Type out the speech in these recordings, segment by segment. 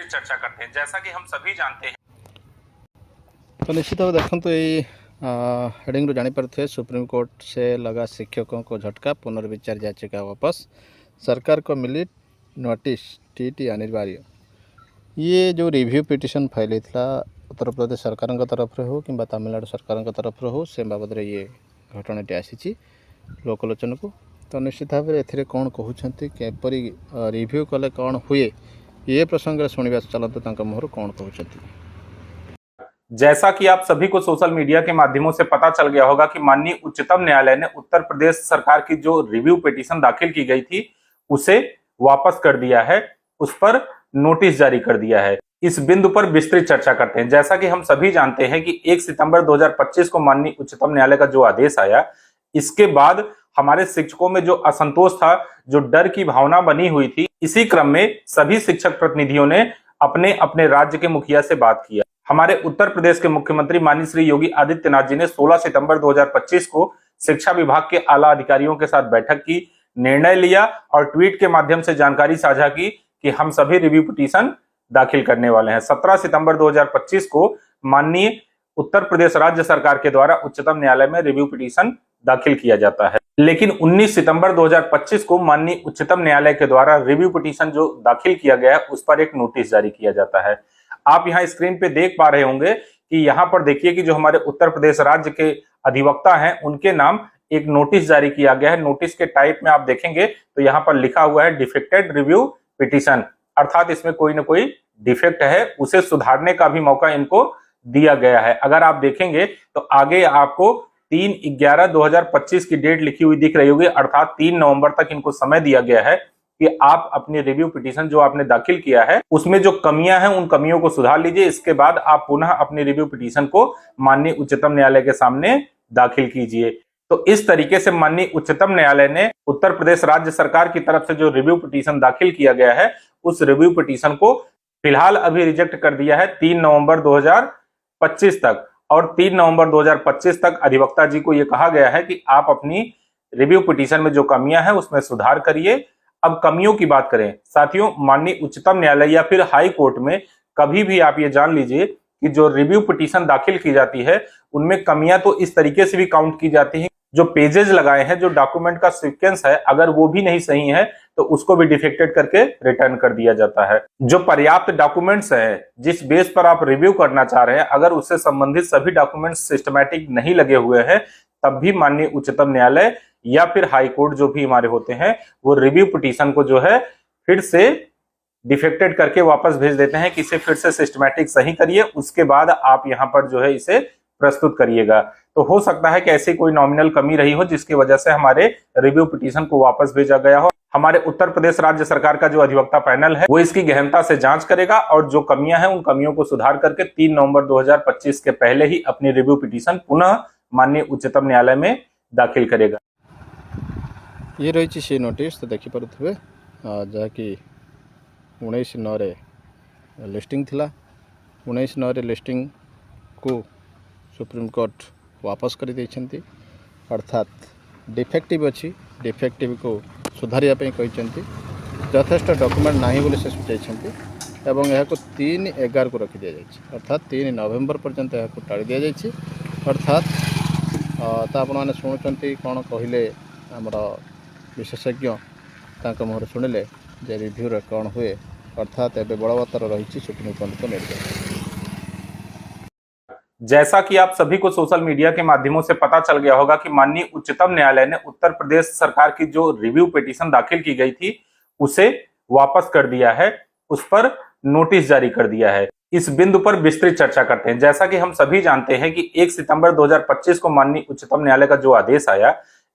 विस्तृत चर्चा करते हैं। जैसा कि हम सभी जानते हैं, तो निश्चित भाव देखो ये हेडिंग जानीपारे सुप्रीम कोर्ट से लगा शिक्षकों को झटका, पुनर्विचार याचिका वापस, सरकार को मिली नोटिस, टीटी अनिवार्य। ये जो रिव्यू पिटिशन फाइल होता उत्तर प्रदेश सरकार तरफ हो कि तमिलनाडु सरकार तरफ हो से बाबद ये घटनाटी आसी लोकलोचन को। तो निश्चित भाव में ए कौन कहते केपरी रिव्यू कले कौन हुए ये प्रसंग शुणा चलते मुहर कौन कहते। जैसा कि आप सभी को सोशल मीडिया के माध्यमों से पता चल गया होगा कि माननीय उच्चतम न्यायालय ने उत्तर प्रदेश सरकार की जो रिव्यू पिटीशन दाखिल की गई थी उसे वापस कर दिया है, उस पर नोटिस जारी कर दिया है। इस बिंदु पर विस्तृत चर्चा करते हैं। जैसा कि हम सभी जानते हैं कि 1 सितंबर 2025 को माननीय उच्चतम न्यायालय का जो आदेश आया, इसके बाद हमारे शिक्षकों में जो असंतोष था, जो डर की भावना बनी हुई थी, इसी क्रम में सभी शिक्षक प्रतिनिधियों ने अपने अपने राज्य के मुखिया से बात किया। हमारे उत्तर प्रदेश के मुख्यमंत्री माननीय श्री योगी आदित्यनाथ जी ने 16 सितंबर 2025 को शिक्षा विभाग के आला अधिकारियों के साथ बैठक की, निर्णय लिया और ट्वीट के माध्यम से जानकारी साझा की कि हम सभी रिव्यू पिटीशन दाखिल करने वाले हैं। 17 सितंबर 2025 को माननीय उत्तर प्रदेश राज्य सरकार के द्वारा उच्चतम न्यायालय में रिव्यू पिटीशन दाखिल किया जाता है, लेकिन 19 सितंबर 2025 को माननीय उच्चतम न्यायालय के द्वारा रिव्यू पिटीशन जो दाखिल किया गया है उस पर एक नोटिस जारी किया जाता है। आप यहाँ स्क्रीन पे देख पा रहे होंगे कि यहाँ पर देखिए कि जो हमारे उत्तर प्रदेश राज्य के अधिवक्ता हैं उनके नाम एक नोटिस जारी किया गया है। नोटिस के टाइप में आप देखेंगे तो यहाँ पर लिखा हुआ है डिफेक्टेड रिव्यू पिटीशन, अर्थात इसमें कोई ना कोई डिफेक्ट है, उसे सुधारने का भी मौका इनको दिया गया है। अगर आप देखेंगे तो आगे आपको 3/11/2025 की डेट लिखी हुई दिख रही होगी, अर्थात 3 नवंबर तक इनको समय दिया गया है कि आप अपनी रिव्यू पिटीशन जो आपने दाखिल किया है उसमें जो कमियां हैं उन कमियों को सुधार लीजिए। इसके बाद आप पुनः अपनी रिव्यू पिटीशन को माननीय उच्चतम न्यायालय के सामने दाखिल कीजिए। तो इस तरीके से माननीय उच्चतम न्यायालय ने उत्तर प्रदेश राज्य सरकार की तरफ से जो रिव्यू पिटीशन दाखिल किया गया है उस रिव्यू पिटीशन को फिलहाल अभी रिजेक्ट कर दिया है 3 नवंबर 2025 तक। और 3 नवंबर 2025 तक अधिवक्ता जी को यह कहा गया है कि आप अपनी रिव्यू पिटीशन में जो कमियां हैं उसमें सुधार करिए। अब कमियों की बात करें साथियों, माननीय उच्चतम न्यायालय या फिर हाई कोर्ट में कभी भी आप ये जान लीजिए कि जो रिव्यू पिटीशन दाखिल की जाती है उनमें कमियां तो इस तरीके से भी काउंट की जाती हैं, जो पेजेस लगाए हैं, जो डॉक्यूमेंट का सीक्वेंस है, अगर वो भी नहीं सही है तो उसको भी डिफेक्टेड करके रिटर्न कर दिया जाता है। जो पर्याप्त डॉक्यूमेंट्स हैं जिस बेस पर आप रिव्यू करना चाह रहे हैं, अगर उससे संबंधित सभी डॉक्यूमेंट्स सिस्टमैटिक नहीं लगे हुए हैं तब भी माननीय उच्चतम न्यायालय या फिर हाई कोर्ट जो भी हमारे होते हैं वो रिव्यू पिटीशन को जो है फिर से डिफेक्टेड करके वापस भेज देते हैं कि इसे फिर से सिस्टमैटिक सही करिए, उसके बाद आप यहाँ पर जो है इसे प्रस्तुत करिएगा। तो हो सकता है कि ऐसी कोई नॉमिनल कमी रही हो जिसकी वजह से हमारे रिव्यू पिटीशन को वापस भेजा गया हो। हमारे उत्तर प्रदेश राज्य सरकार का जो अधिवक्ता पैनल है वो इसकी गहनता से जांच करेगा और जो कमियां हैं उन कमियों को सुधार करके 3 नवंबर 2025 के पहले ही अपनी रिव्यू पिटीशन पुनः माननीय उच्चतम न्यायालय में दाखिल करेगा। ये रही से नोटिस तो देखिपे जहाँकि 19/9 लिस्टिंग थिला। 19/9 लिस्टिंग को सुप्रीम कोर्ट वापस कर देइछंती, अर्थात डिफेक्टिव अच्छी, डिफेक्टिव को सुधारिया कहते यथेष्ट डॉक्यूमेंट नहीं बोले से सूचाई एवं यह 3/11 को रखी दि जाए, अर्थात 3 नवेम्बर पर्यंत यह टाड़ी दि जाए। अर्थात तो आपण मैंने शुणुंट कौन कहले आमर विशेषज्ञ मुहर शुणिले जे रिव्यू रे कौन हुए, अर्थात एवं बलवत्तर रही सुप्रीम कोर्ट को निर्देश। जैसा कि आप सभी को सोशल मीडिया के माध्यमों से पता चल गया होगा कि माननीय उच्चतम न्यायालय ने उत्तर प्रदेश सरकार की जो रिव्यू पिटीशन दाखिल की गई थी उसे वापस कर दिया है, उस पर नोटिस जारी कर दिया है। इस बिंदु पर विस्तृत चर्चा करते हैं। जैसा कि हम सभी जानते हैं कि 1 सितंबर 2025 को माननीय उच्चतम न्यायालय का जो आदेश आया,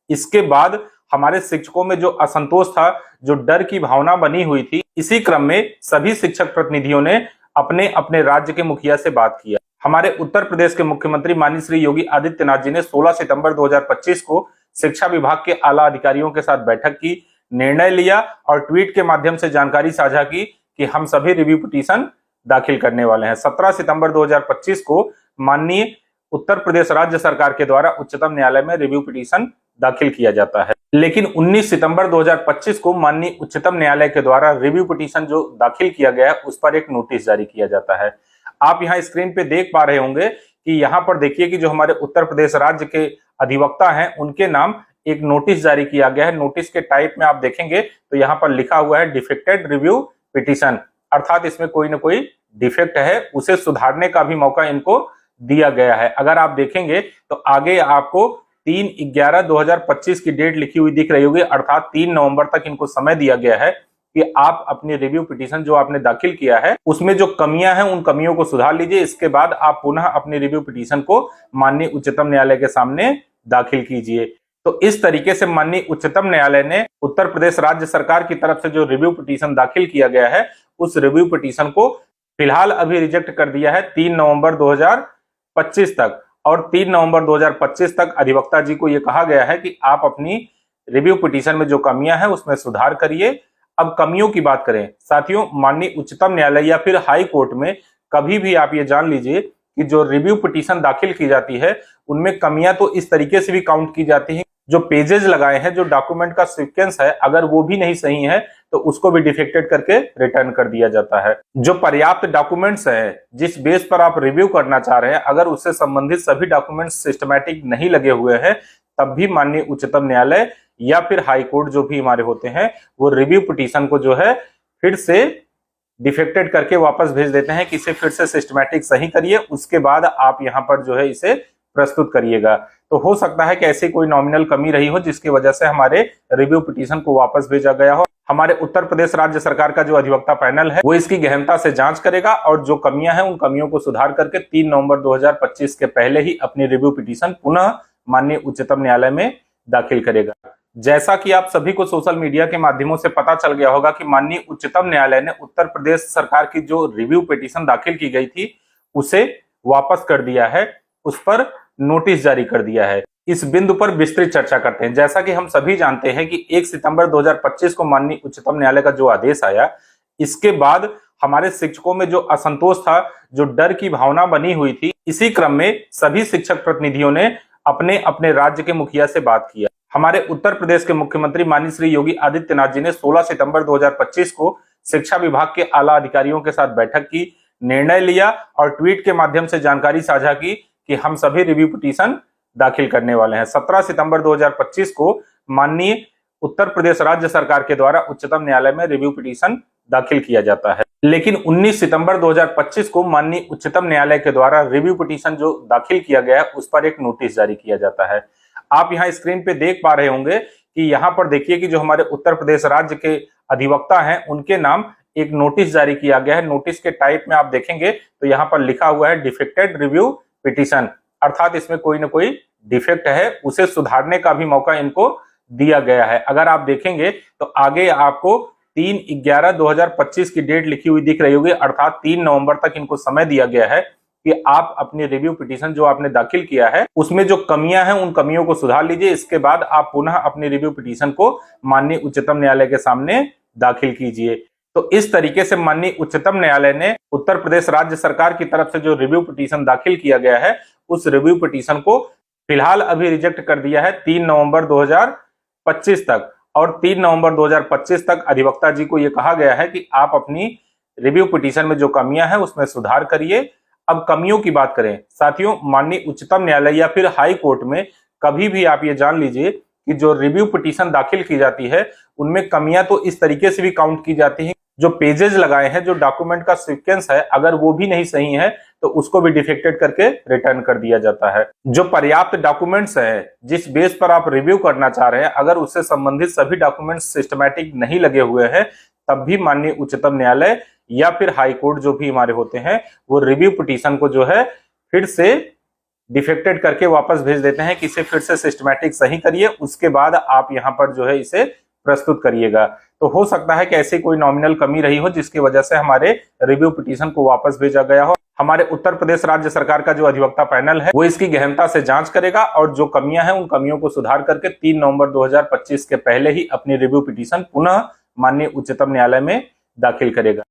इसके बाद हमारे शिक्षकों में जो असंतोष था, जो डर की भावना बनी हुई थी, इसी क्रम में सभी शिक्षक प्रतिनिधियों ने अपने अपने राज्य के मुखिया से बात किया। हमारे उत्तर प्रदेश के मुख्यमंत्री माननीय श्री योगी आदित्यनाथ जी ने 16 सितंबर 2025 को शिक्षा विभाग के आला अधिकारियों के साथ बैठक की, निर्णय लिया और ट्वीट के माध्यम से जानकारी साझा की कि हम सभी रिव्यू पिटीशन दाखिल करने वाले हैं। 17 सितंबर 2025 को माननीय उत्तर प्रदेश राज्य सरकार के द्वारा उच्चतम न्यायालय में रिव्यू पिटीशन दाखिल किया जाता है। लेकिन 19 सितंबर 2025 को माननीय उच्चतम न्यायालय के द्वारा रिव्यू पिटीशन जो दाखिल किया गया है उस पर एक नोटिस जारी किया जाता है। आप यहाँ स्क्रीन पे देख पा रहे होंगे कि यहाँ पर देखिए कि जो हमारे उत्तर प्रदेश राज्य के अधिवक्ता हैं उनके नाम एक नोटिस जारी किया गया है। नोटिस के टाइप में आप देखेंगे तो यहाँ पर लिखा हुआ है डिफेक्टेड रिव्यू पिटीशन, अर्थात इसमें कोई ना कोई डिफेक्ट है, उसे सुधारने का भी मौका इनको दिया गया है। अगर आप देखेंगे तो आगे आपको 3/11/2025 की डेट लिखी हुई दिख रही होगी, अर्थात 3 नवंबर तक इनको समय दिया गया है कि आप अपनी रिव्यू पिटीशन जो आपने दाखिल किया है उसमें जो कमियां हैं उन कमियों को सुधार लीजिए। इसके बाद आप पुनः अपनी रिव्यू पिटीशन को माननीय उच्चतम न्यायालय के सामने दाखिल कीजिए। तो इस तरीके से माननीय उच्चतम न्यायालय ने उत्तर प्रदेश राज्य सरकार की तरफ से जो रिव्यू पिटीशन दाखिल किया गया है उस रिव्यू पिटीशन को फिलहाल अभी रिजेक्ट कर दिया है 3 नवंबर 2025 तक। और 3 नवंबर 2025 तक अधिवक्ता जी को यह कहा गया है कि आप अपनी रिव्यू पिटीशन में जो कमियां हैं उसमें सुधार करिए। अब कमियों की बात करें साथियों, माननीय उच्चतम न्यायालय या फिर हाई कोर्ट में कभी भी आप ये जान लीजिए कि जो रिव्यू पिटीशन दाखिल की जाती है उनमें कमियां तो इस तरीके से भी काउंट की जाती हैं, जो पेजेस लगाए हैं, जो डॉक्यूमेंट का सीक्वेंस है, अगर वो भी नहीं सही है तो उसको भी डिफेक्टेड करके रिटर्न कर दिया जाता है। जो पर्याप्त डॉक्यूमेंट्स हैं जिस बेस पर आप रिव्यू करना चाह रहे हैं, अगर उससे संबंधित सभी डॉक्यूमेंट्स सिस्टमैटिक नहीं लगे हुए हैं तब भी माननीय उच्चतम न्यायालय या फिर हाई कोर्ट जो भी हमारे होते हैं वो रिव्यू पिटीशन को जो है फिर से डिफेक्टेड करके वापस भेज देते हैं कि इसे फिर से सिस्टमैटिक सही करिए, उसके बाद आप यहाँ पर जो है इसे प्रस्तुत करिएगा। तो हो सकता है कि ऐसी कोई नॉमिनल कमी रही हो जिसकी वजह से हमारे रिव्यू पिटीशन को वापस भेजा गया हो। हमारे उत्तर प्रदेश राज्य सरकार का जो अधिवक्ता पैनल है वो इसकी गहनता से जांच करेगा और जो कमियां हैं उन कमियों को सुधार करके 3 नवंबर 2025 के पहले ही अपनी रिव्यू पिटीशन पुनः माननीय उच्चतम न्यायालय में दाखिल करेगा। जैसा कि आप सभी को सोशल मीडिया के माध्यमों से पता चल गया होगा कि माननीय उच्चतम न्यायालय ने उत्तर प्रदेश सरकार की जो रिव्यू पिटीशन दाखिल की गई थी उसे वापस कर दिया है, उस पर नोटिस जारी कर दिया है। इस बिंदु पर विस्तृत चर्चा करते हैं। जैसा कि हम सभी जानते हैं कि 1 सितंबर 2025 को माननीय उच्चतम न्यायालय का जो आदेश आया, इसके बाद हमारे शिक्षकों में जो असंतोष था, जो डर की भावना बनी हुई थी, इसी क्रम में सभी शिक्षक प्रतिनिधियों ने अपने अपने राज्य के मुखिया से बात किया। हमारे उत्तर प्रदेश के मुख्यमंत्री माननीय श्री योगी आदित्यनाथ जी ने 16 सितंबर 2025 को शिक्षा विभाग के आला अधिकारियों के साथ बैठक की, निर्णय लिया और ट्वीट के माध्यम से जानकारी साझा की कि हम सभी रिव्यू पिटीशन दाखिल करने वाले हैं। 17 सितंबर 2025 को माननीय उत्तर प्रदेश राज्य सरकार के द्वारा उच्चतम न्यायालय में रिव्यू पिटीशन दाखिल किया जाता है। लेकिन 19 सितंबर 2025 को माननीय उच्चतम न्यायालय के द्वारा रिव्यू पिटीशन जो दाखिल किया गया है उस पर एक नोटिस जारी किया जाता है। आप यहाँ स्क्रीन पे देख पा रहे होंगे कि यहाँ पर देखिए कि जो हमारे उत्तर प्रदेश राज्य के अधिवक्ता हैं उनके नाम एक नोटिस जारी किया गया है। नोटिस के टाइप में आप देखेंगे तो यहाँ पर लिखा हुआ है डिफेक्टेड रिव्यू पिटीशन, अर्थात इसमें कोई ना कोई डिफेक्ट है, उसे सुधारने का भी मौका इनको दिया गया है। अगर आप देखेंगे तो आगे आपको 3/11/2025 की डेट लिखी हुई दिख रही होगी, अर्थात 3 नवंबर तक इनको समय दिया गया है कि आप अपनी रिव्यू पिटीशन जो आपने दाखिल किया है उसमें जो कमियां हैं उन कमियों को सुधार लीजिए। इसके बाद आप पुनः अपनी रिव्यू पिटीशन को माननीय उच्चतम न्यायालय के सामने दाखिल कीजिए। तो इस तरीके से माननीय उच्चतम न्यायालय ने उत्तर प्रदेश राज्य सरकार की तरफ से जो रिव्यू पिटीशन दाखिल किया गया है उस रिव्यू पिटीशन को फिलहाल अभी रिजेक्ट कर दिया है 3 नवंबर 2025 तक। और 3 नवंबर 2025 तक अधिवक्ता जी को यह कहा गया है कि आप अपनी रिव्यू पिटीशन में जो कमियां हैं उसमें सुधार करिए। अब कमियों की बात करें साथियों, माननीय उच्चतम न्यायालय या फिर हाई कोर्ट में कभी भी आप ये जान लीजिए कि जो रिव्यू पिटीशन दाखिल की जाती है उनमें कमियां तो इस तरीके से भी काउंट की जाती हैं, जो पेजेस लगाए हैं, जो डॉक्यूमेंट का सीक्वेंस है, अगर वो भी नहीं सही है तो उसको भी डिफेक्टेड करके रिटर्न कर दिया जाता है। जो पर्याप्त डॉक्यूमेंट्स हैं जिस बेस पर आप रिव्यू करना चाह रहे हैं, अगर उससे संबंधित सभी डॉक्यूमेंट्स सिस्टमैटिक नहीं लगे हुए हैं तब भी माननीय उच्चतम न्यायालय या फिर हाई कोर्ट जो भी हमारे होते हैं वो रिव्यू पिटीशन को जो है फिर से डिफेक्टेड करके वापस भेज देते हैं कि इसे फिर से सिस्टमैटिक सही करिए, उसके बाद आप यहाँ पर जो है इसे प्रस्तुत करिएगा। तो हो सकता है कि ऐसी कोई नॉमिनल कमी रही हो जिसकी वजह से हमारे रिव्यू पिटीशन को वापस भेजा गया हो। हमारे उत्तर प्रदेश राज्य सरकार का जो अधिवक्ता पैनल है वो इसकी गहनता से जांच करेगा और जो कमियां हैं उन कमियों को सुधार करके 3 नवंबर 2025 के पहले ही अपनी रिव्यू पिटीशन पुनः माननीय उच्चतम न्यायालय में दाखिल करेगा।